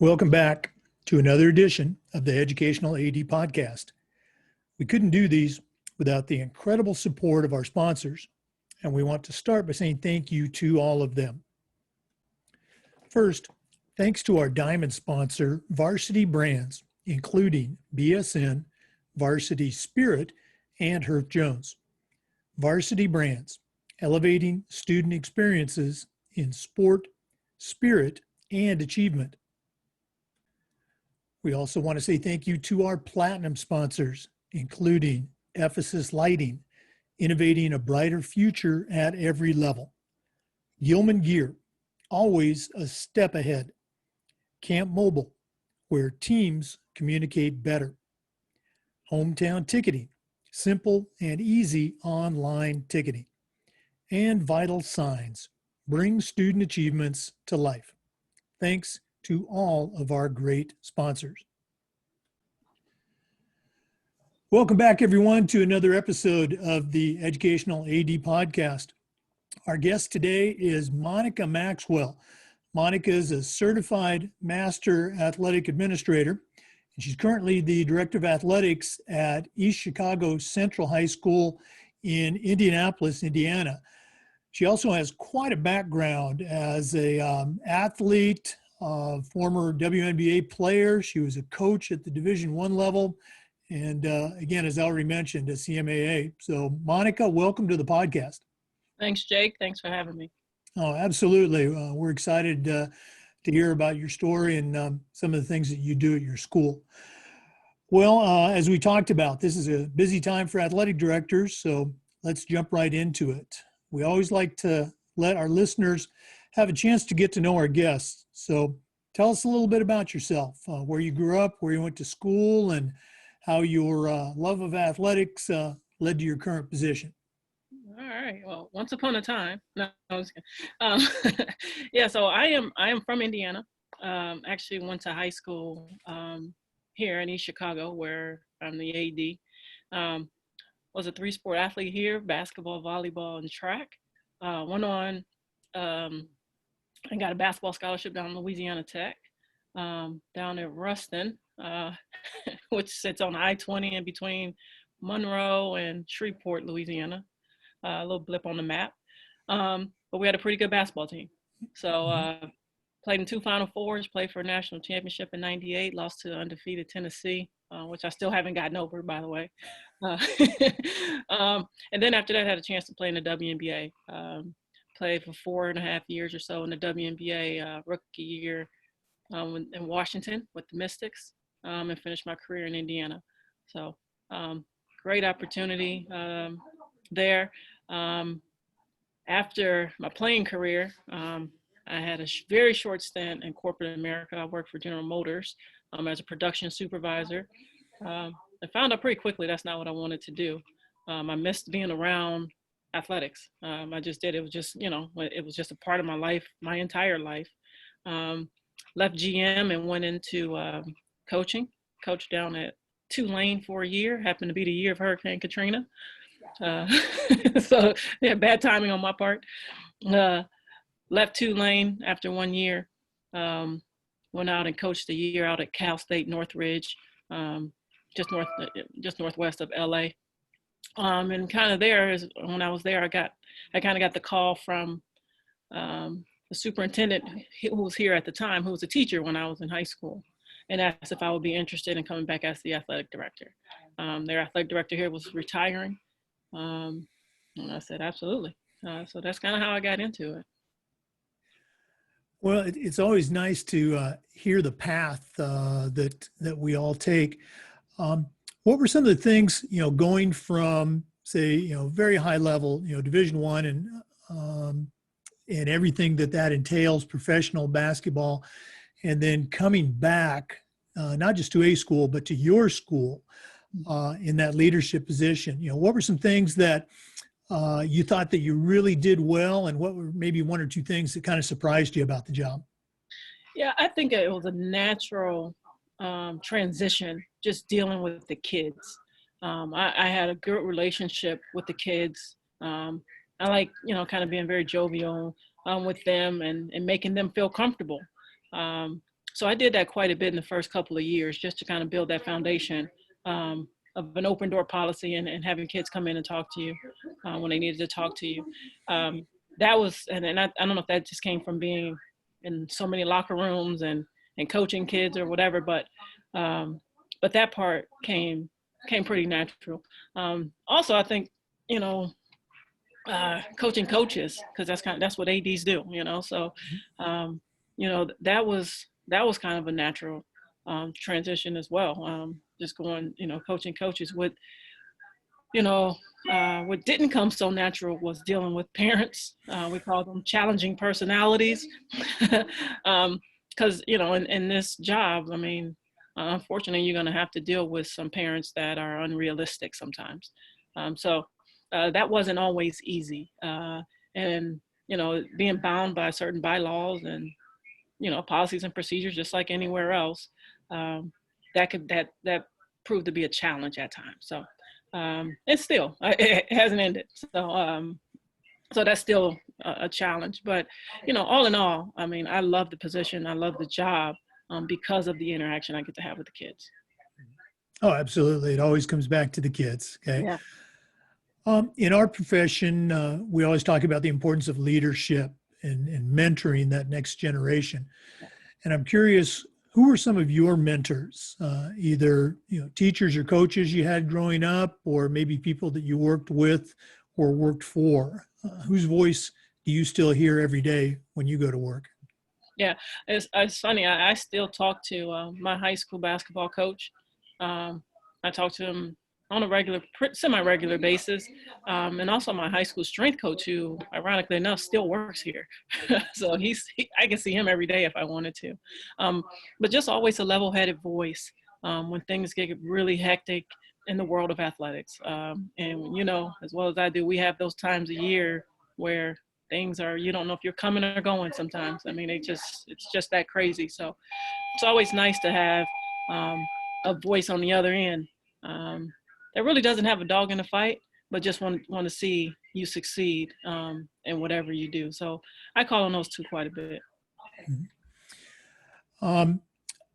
Welcome back to another edition of the Educational AD Podcast. We couldn't do these without the incredible support of our sponsors, and we want to start by saying thank you to all of them. First, thanks to our diamond sponsor, Varsity Brands, including BSN, Varsity Spirit, and Herff Jones. Varsity Brands, elevating student experiences in sport, spirit, and achievement. We also want to say thank you to our platinum sponsors, including Ephesus Lighting, innovating a brighter future at every level. Gilman Gear, always a step ahead. Camp Mobile, where teams communicate better. Hometown Ticketing, simple and easy online ticketing. And Vital Signs, bring student achievements to life. Thanks to all of our great sponsors. Welcome back, everyone, to another episode of the Educational AD Podcast. Our guest today is Monica Maxwell. Monica is a certified master athletic administrator, and she's currently the director of athletics at East Chicago Central High School in Indianapolis, Indiana. She also has quite a background as an athlete, former WNBA player. She was a coach at the Division I level. And again, as I already mentioned, a CMAA. So Monica, welcome to the podcast. Thanks, Jake. Thanks for having me. Oh, absolutely. We're excited to hear about your story and some of the things that you do at your school. Well, as we talked about, this is a busy time for athletic directors, so let's jump right into it. We always like to let our listeners have a chance to get to know our guests. So tell us a little bit about yourself, where you grew up, where you went to school, and how your love of athletics led to your current position. All right. Well, once upon a time. No, I was kidding. Yeah, so I am from Indiana. Actually went to high school here in East Chicago, where I'm the AD. Was a three-sport athlete here: basketball, volleyball, and track. Went on and got a basketball scholarship down Louisiana Tech, down at Ruston, which sits on I-20 in between Monroe and Shreveport, Louisiana. A little blip on the map. But we had a pretty good basketball team. So played in 2 Final Fours, played for a national championship in '98, lost to undefeated Tennessee, which I still haven't gotten over, by the way. And then after that, I had a chance to play in the WNBA. Played for 4.5 years or so in the WNBA rookie year in Washington with the Mystics, and finished my career in Indiana. So great opportunity there. After my playing career, I had a very short stint in corporate America. I worked for General Motors as a production supervisor. I found out pretty quickly that's not what I wanted to do. I missed being around athletics. I just did. It was just, it was just a part of my life, my entire life. Left GM and went into coaching. Coached down at Tulane for a year. Happened to be the year of Hurricane Katrina. So yeah, bad timing on my part. Left Tulane after 1 year. Went out and coached a year out at Cal State Northridge, just northwest of LA. And kind of when I was there, I kind of got the call from the superintendent who was here at the time, who was a teacher when I was in high school, and asked if I would be interested in coming back as the athletic director. Their athletic director here was retiring. And I said, absolutely. So that's kind of how I got into it. Well, it's always nice to hear the path that we all take. What were some of the things, going from, say, very high level, Division I and everything that entails, professional basketball, and then coming back, not just to a school, but to your school in that leadership position? What were some things that you thought that you really did well, and what were maybe 1 or 2 things that kind of surprised you about the job? Yeah, I think it was a natural transition, just dealing with the kids. I had a good relationship with the kids. I like, kind of being very jovial with them and making them feel comfortable. So I did that quite a bit in the first couple of years, just to kind of build that foundation of an open door policy, and having kids come in and talk to you when they needed to talk to you. That was, and I don't know if that just came from being in so many locker rooms and coaching kids or whatever, but that part came pretty natural. Also, I think, you know, coaching coaches, because that's what ADs do, you know. So, you know, that was kind of a natural transition as well. Just going, you know, coaching coaches. What didn't come so natural was dealing with parents. We call them challenging personalities, because you know, in this job, I mean, unfortunately, you're going to have to deal with some parents that are unrealistic sometimes. So that wasn't always easy, and you know, being bound by certain bylaws and, you know, policies and procedures, just like anywhere else, that proved to be a challenge at times. So it's still, it hasn't ended. So that's still a challenge. But, you know, all in all, I mean, I love the position, I love the job, because of the interaction I get to have with the kids. Oh, absolutely. It always comes back to the kids. Okay. Yeah. In our profession, we always talk about the importance of leadership and mentoring that next generation. And I'm curious, who were some of your mentors, either, you know, teachers or coaches you had growing up, or maybe people that you worked with or worked for? Whose voice do you still hear every day when you go to work? Yeah, it's funny. I still talk to my high school basketball coach. I talk to him on a semi-regular basis, and also my high school strength coach, who, ironically enough, still works here. So I can see him every day if I wanted to. But just always a level-headed voice when things get really hectic in the world of athletics. And you know, as well as I do, we have those times a year where things are, you don't know if you're coming or going sometimes. I mean, it's just that crazy. So it's always nice to have a voice on the other end that really doesn't have a dog in the fight, but just want to see you succeed in whatever you do. So I call on those two quite a bit.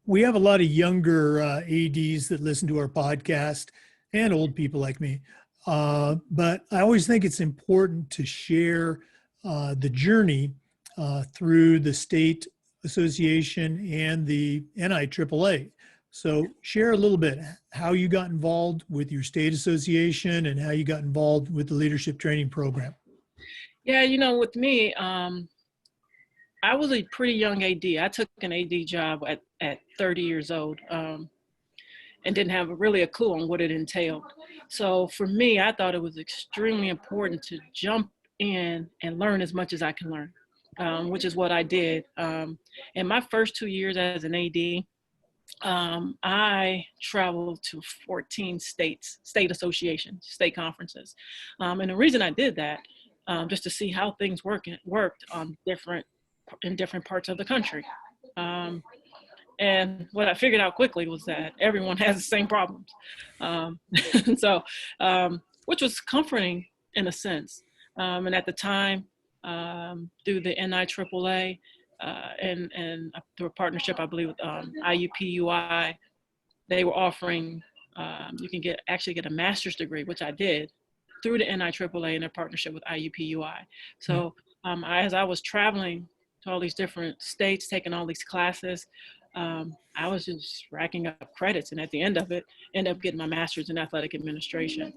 We have a lot of younger ADs that listen to our podcast, and old people like me. But I always think it's important to share the journey through the state association and the NIAAA. So share a little bit how you got involved with your state association and how you got involved with the leadership training program. Yeah, you know, with me, I was a pretty young AD. I took an AD job at 30 years old and didn't have really a clue on what it entailed. So for me, I thought it was extremely important to jump in and learn as much as I can learn, which is what I did. In my first 2 years as an AD, I traveled to 14 states, state associations, state conferences. And the reason I did that, just to see how things worked in different parts of the country. And what I figured out quickly was that everyone has the same problems. So, which was comforting in a sense. And at the time, through the NIAAA, and through a partnership, I believe, with IUPUI, they were offering, you can actually get a master's degree, which I did, through the NIAAA in their partnership with IUPUI. So as I was traveling to all these different states, taking all these classes, I was just racking up credits, and at the end of it, ended up getting my master's in athletic administration.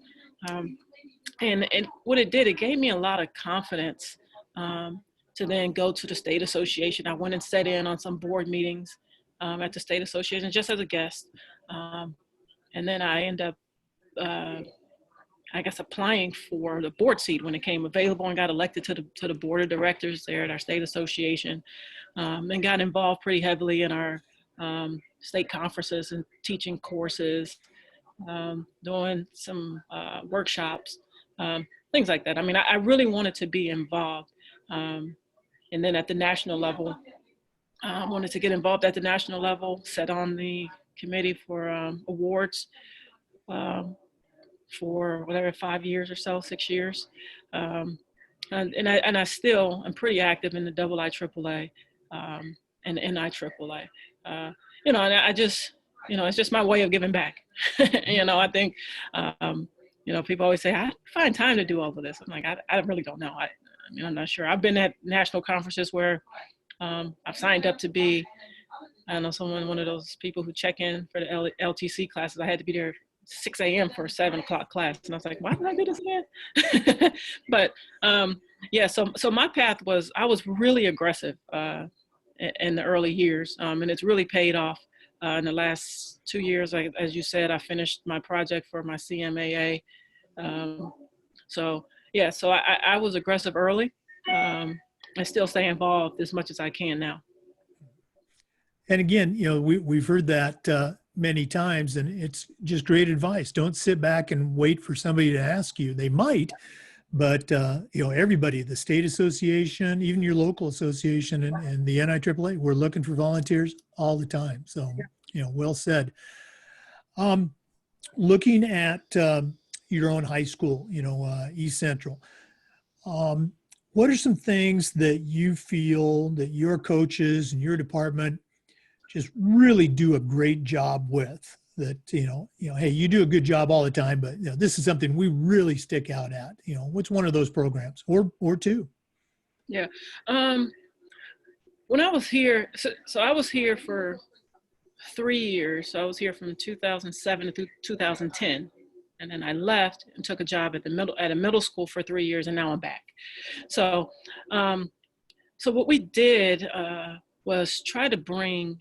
And what it did, it gave me a lot of confidence to then go to the state association. I went and sat in on some board meetings at the state association just as a guest. And then I ended up, I guess, applying for the board seat when it came available, and got elected to the board of directors there at our state association, and got involved pretty heavily in our state conferences and teaching courses, doing some workshops, things like that. I mean, I really wanted to be involved. And then at the national level, I wanted to get involved at the national level, sat on the committee for awards for whatever, 5 years or so, 6 years. And I still am pretty active in the IIAAA. and NIAAA. And I just, it's just my way of giving back. I think, people always say, I find time to do all of this. I'm like, I really don't know. I'm not sure. I've been at national conferences where I've signed up to be, I don't know, one of those people who check in for the LTC classes. I had to be there 6 a.m. for a 7 o'clock class. And I was like, why did I do this again? But yeah, so my path was, I was really aggressive in the early years. And it's really paid off in the last 2 years. As you said, I finished my project for my CMAA. So yeah, so I was aggressive early. I still stay involved as much as I can now. And again, we've heard that many times, and it's just great advice. Don't sit back and wait for somebody to ask you. They might, but everybody, the state association, even your local association and the NIAAA, we're looking for volunteers all the time. So, well said. Looking at your own high school, East Central, what are some things that you feel that your coaches and your department just really do a great job with? That, hey, you do a good job all the time, but this is something we really stick out at. What's one of those programs or two? Yeah. When I was here, so I was here for 3 years. So I was here from 2007 to 2010. And then I left and took a job at a middle school for 3 years, and now I'm back. So, so what we did was try to bring,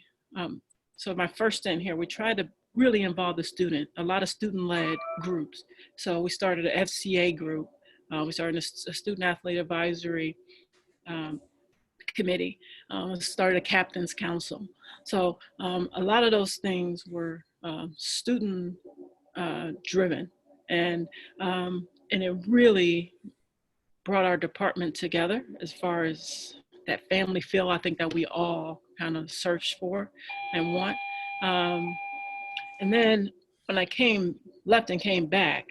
so my first stint here, we tried to really involve the student, a lot of student-led groups. So we started an FCA group. We started a student athlete advisory committee. Started a captain's council. So a lot of those things were student driven, and it really brought our department together as far as that family feel, I think, that we all kind of search for and want. And then when I left and came back,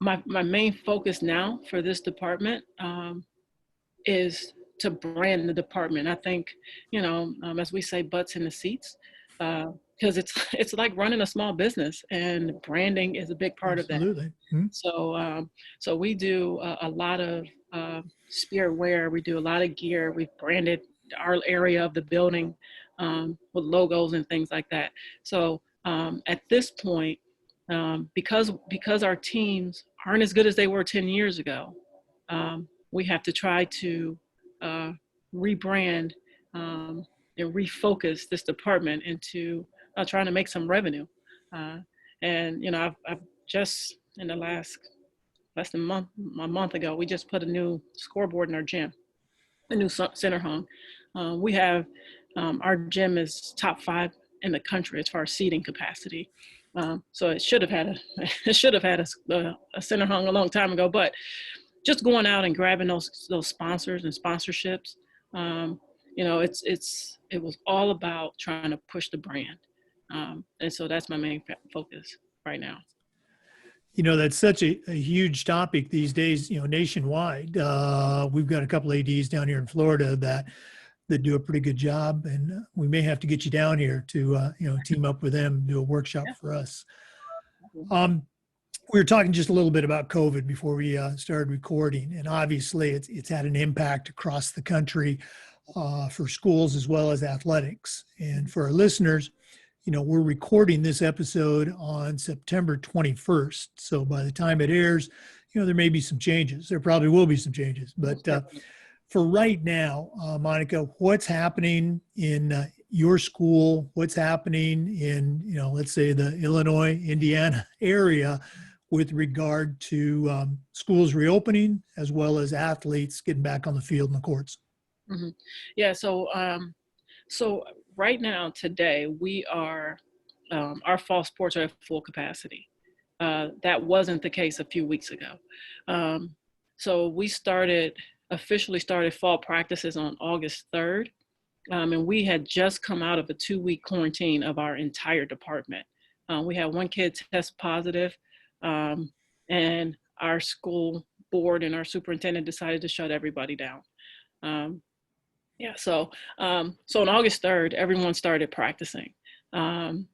my main focus now for this department is to brand the department. I think, as we say, butts in the seats, because it's like running a small business, and branding is a big part Absolutely. of that. Mm-hmm. So we do a lot of spirit wear. We do a lot of gear. We've branded our area of the building with logos and things like that. So at this point, because our teams aren't as good as they were 10 years ago, we have to try to rebrand and refocus this department into trying to make some revenue. And I've just, in the last less than a month ago, we just put a new scoreboard in our gym, a new center hung. We have our gym is top 5 in the country as far as seating capacity. So it should have had a center hung a long time ago, but just going out and grabbing those sponsors and sponsorships, it was all about trying to push the brand, and so that's my main focus right now. That's such a huge topic these days. Nationwide, we've got a couple ADs down here in Florida that do a pretty good job, and we may have to get you down here to team up with them, do a workshop for us. We were talking just a little bit about COVID before we started recording, and obviously it's had an impact across the country for schools as well as athletics. And for our listeners, we're recording this episode on September 21st. So by the time it airs, there may be some changes. There probably will be some changes. But for right now, Monica, what's happening in your school? What's happening in, let's say the Illinois, Indiana area with regard to schools reopening as well as athletes getting back on the field and the courts? Mm-hmm. Yeah, so right now, today, we are, our fall sports are at full capacity. That wasn't the case a few weeks ago. So we officially started fall practices on August 3rd. And we had just come out of a 2-week quarantine of our entire department. We had one kid test positive, and our school board and our superintendent decided to shut everybody down. Yeah. So on August 3rd, everyone started practicing. Um,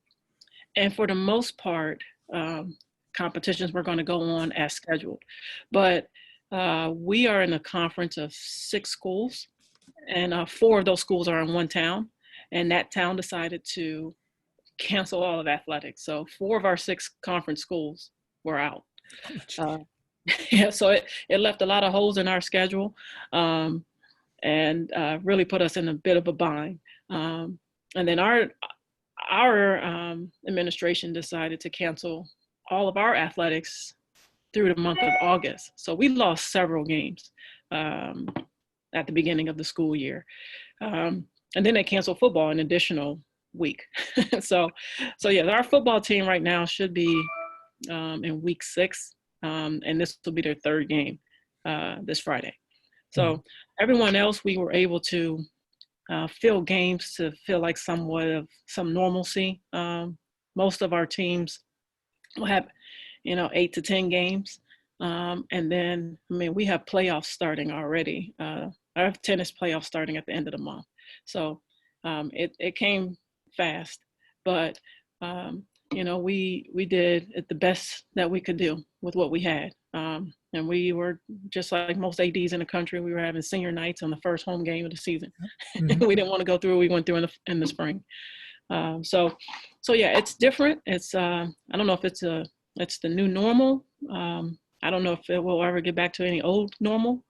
and for the most part, competitions were going to go on as scheduled. But we are in a conference of 6 schools, and 4 of those schools are in one town. And that town decided to cancel all of athletics. So 4 of our 6 conference schools were out. Oh, gee. Uh, yeah, so it left a lot of holes in our schedule, and really put us in a bit of a bind. And then our administration decided to cancel all of our athletics through the month of August. So we lost several games um, at the beginning of the school year. And then they canceled football an additional week. so, so yeah, our football team right now should be in week 6, and this will be their 3rd game this Friday. So everyone else, we were able to fill games to feel like somewhat of some normalcy. Most of our teams will have, 8 to 10 games. And then, we have playoffs starting already. I have tennis playoffs starting at the end of the month. So it came fast, but we did it the best that we could do with what we had. And we were just like most ADs in the country. We were having senior nights on the first home game of the season. Mhm. We didn't want to go through what we went through in the spring. So yeah, it's different. It's I don't know if it's the new normal. I don't know if it will ever get back to any old normal,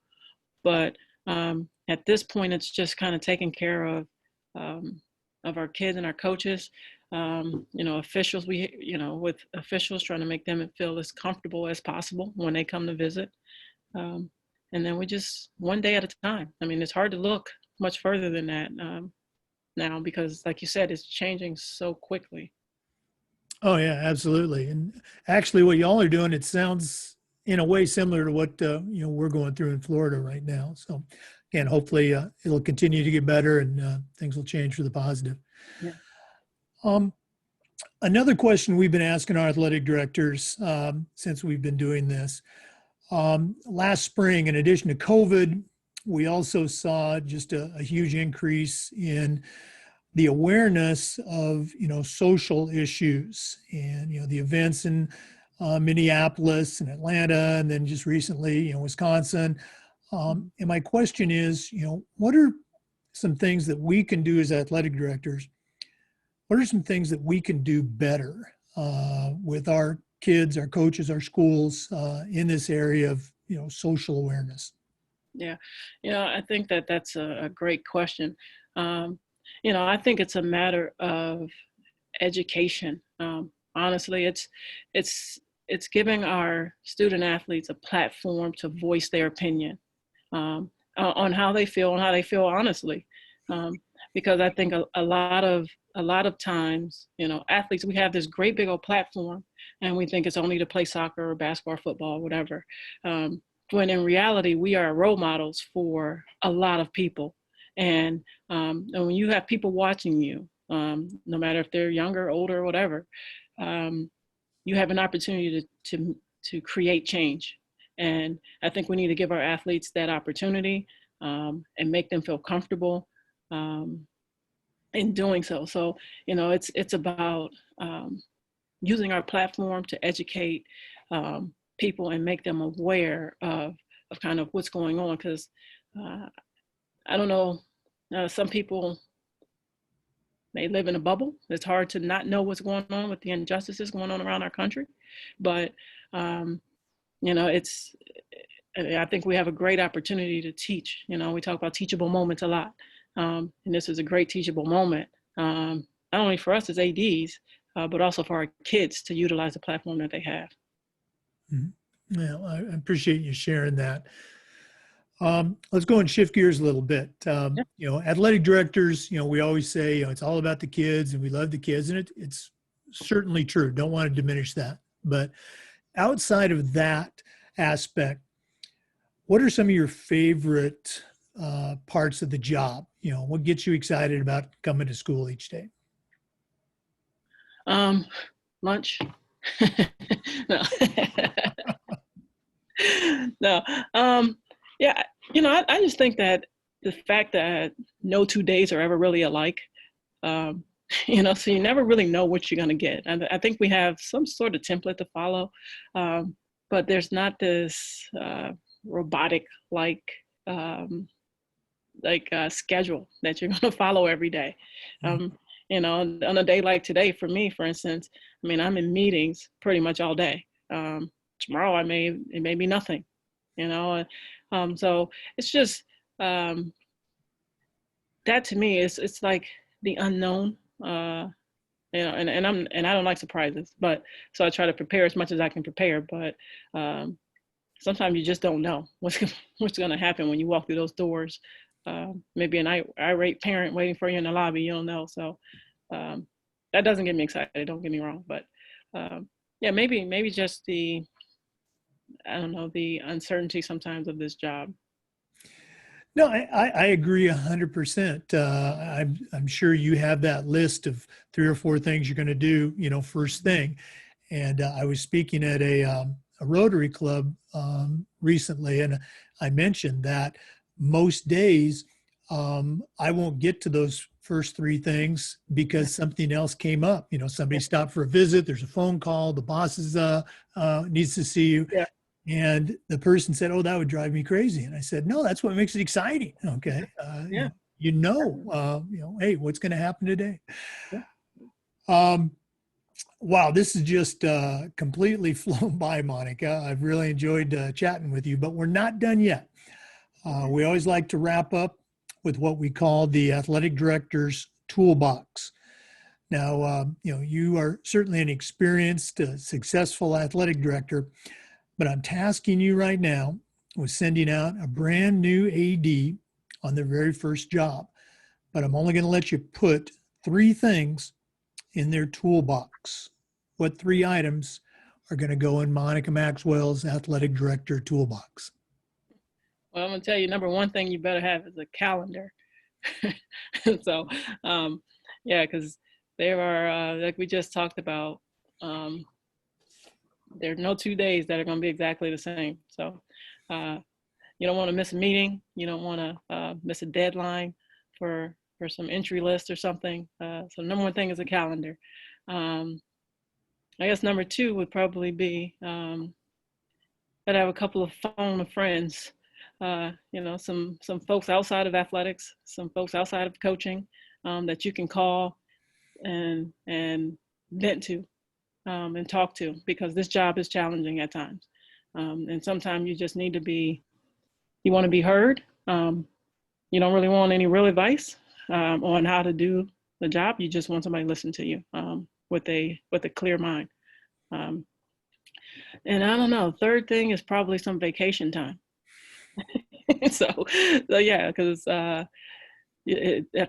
but at this point, it's just kind of taking care of our kids and our coaches. Officials, with officials, trying to make them feel as comfortable as possible when they come to visit. And then we just one day at a time. It's hard to look much further than that now because, like you said, it's changing so quickly. Oh yeah, absolutely. And actually, what y'all are doing, it sounds in a way similar to what we're going through in Florida right now. So, again, hopefully it'll continue to get better and things will change for the positive. Yeah. Um, Another question we've been asking our athletic directors since we've been doing this. Last spring, in addition to COVID, we also saw just a huge increase in the awareness of social issues and the events in Minneapolis and Atlanta, and then just recently Wisconsin. And my question is, what are some things that we can do as athletic directors? What are some things that we can do better with our kids, our coaches, our schools in this area of social awareness? Yeah, I think that's a great question. I think it's a matter of education. Honestly, it's giving our student athletes a platform to voice their opinion on how they feel and how they feel honestly. Because I think a lot of times, athletes, we have this great big old platform and we think it's only to play soccer or basketball or football, or whatever. When in reality, we are role models for a lot of people. And when you have people watching you, no matter if they're younger, older, or whatever, you have an opportunity to create change. And I think we need to give our athletes that opportunity and make them feel comfortable in doing so. So, it's about using our platform to educate people and make them aware of kind of what's going on. Because I don't know, some people may live in a bubble. It's hard to not know what's going on with the injustices going on around our country. But, I think we have a great opportunity to teach. We talk about teachable moments a lot. And this is a great teachable moment, not only for us as ADs, but also for our kids to utilize the platform that they have. Mm-hmm. Well, I appreciate you sharing that. Let's go and shift gears a little bit. Athletic directors, we always say, it's all about the kids and we love the kids, and it's certainly true. Don't want to diminish that. But outside of that aspect, what are some of your favorite parts of the job? What gets you excited about coming to school each day? Lunch. No. No. Yeah. I just think that the fact that no 2 days are ever really alike, you know, so you never really know what you're going to get. And I think we have some sort of template to follow, but there's not this robotic schedule that you're going to follow every day. You know, on a day like today, for me, for instance, I mean, I'm in meetings pretty much all day. Tomorrow, it may be nothing, you know. So it's just that to me, it's like the unknown. You know, and I don't like surprises, but so I try to prepare as much as I can prepare. But sometimes you just don't know what's going to happen when you walk through those doors. Maybe an irate parent waiting for you in the lobby. You don't know, so that doesn't get me excited. Don't get me wrong, but yeah, maybe just the uncertainty sometimes of this job. No, I agree 100%. I'm sure you have that list of 3 or 4 things you're going to do, you know, first thing. And I was speaking at a Rotary Club recently, and I mentioned that most days I won't get to those first 3 things because something else came up. You know, somebody stopped for a visit. There's a phone call. The boss needs to see you. Yeah. And the person said, "Oh, that would drive me crazy." And I said, "No, that's what makes it exciting." Okay. Yeah. You know, hey, what's going to happen today? Yeah. Wow, this is just completely flown by, Monica. I've really enjoyed chatting with you, but we're not done yet. We always like to wrap up with what we call the athletic director's toolbox. Now, you know, you are certainly an experienced, successful athletic director, but I'm tasking you right now with sending out a brand new AD on their very first job. But I'm only going to let you put 3 things in their toolbox. What 3 items are going to go in Monica Maxwell's athletic director toolbox? Well, I'm going to tell you, number 1 thing you better have is a calendar. So, yeah, because there are, like we just talked about, there are no 2 days that are going to be exactly the same. So you don't want to miss a meeting. You don't want to miss a deadline for some entry list or something. So number 1 thing is a calendar. I guess number 2 would probably be that I have a couple of phone friends, you know, some folks outside of athletics, some folks outside of coaching that you can call and vent to. And talk to, because this job is challenging at times. And sometimes you just need you want to be heard. You don't really want any real advice on how to do the job. You just want somebody to listen to you with a clear mind. And I don't know, 3rd thing is probably some vacation time. So yeah, because I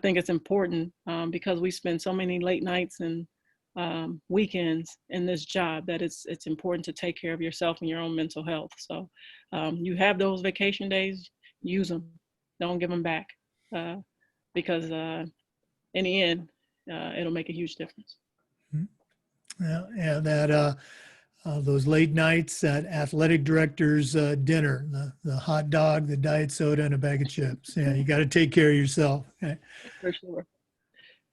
think it's important because we spend so many late nights and weekends in this job that it's important to take care of yourself and your own mental health. So you have those vacation days, use them, don't give them back because in the end it'll make a huge difference. Yeah, that those late nights at athletic director's dinner, the hot dog, the diet soda, and a bag of chips. Yeah, you got to take care of yourself. Okay? For sure.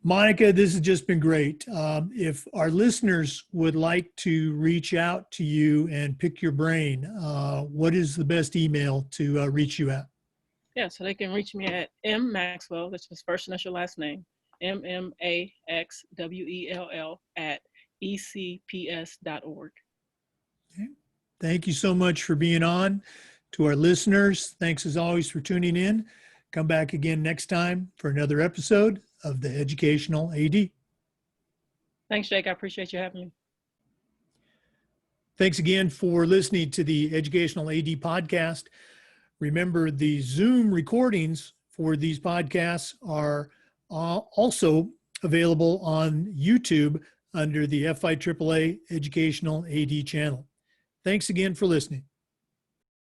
Monica, this has just been great. If our listeners would like to reach out to you and pick your brain, what is the best email to reach you at? Yeah, so they can reach me at mmaxwell, that's his first initial last name, MMAXWELL @ecps.org. Okay. Thank you so much for being on. To our listeners, thanks as always for tuning in. Come back again next time for another episode of the Educational AD. Thanks, Jake. I appreciate you having me. Thanks again for listening to the Educational AD podcast. Remember, the Zoom recordings for these podcasts are also available on YouTube under the FIAAA Educational AD channel. Thanks again for listening.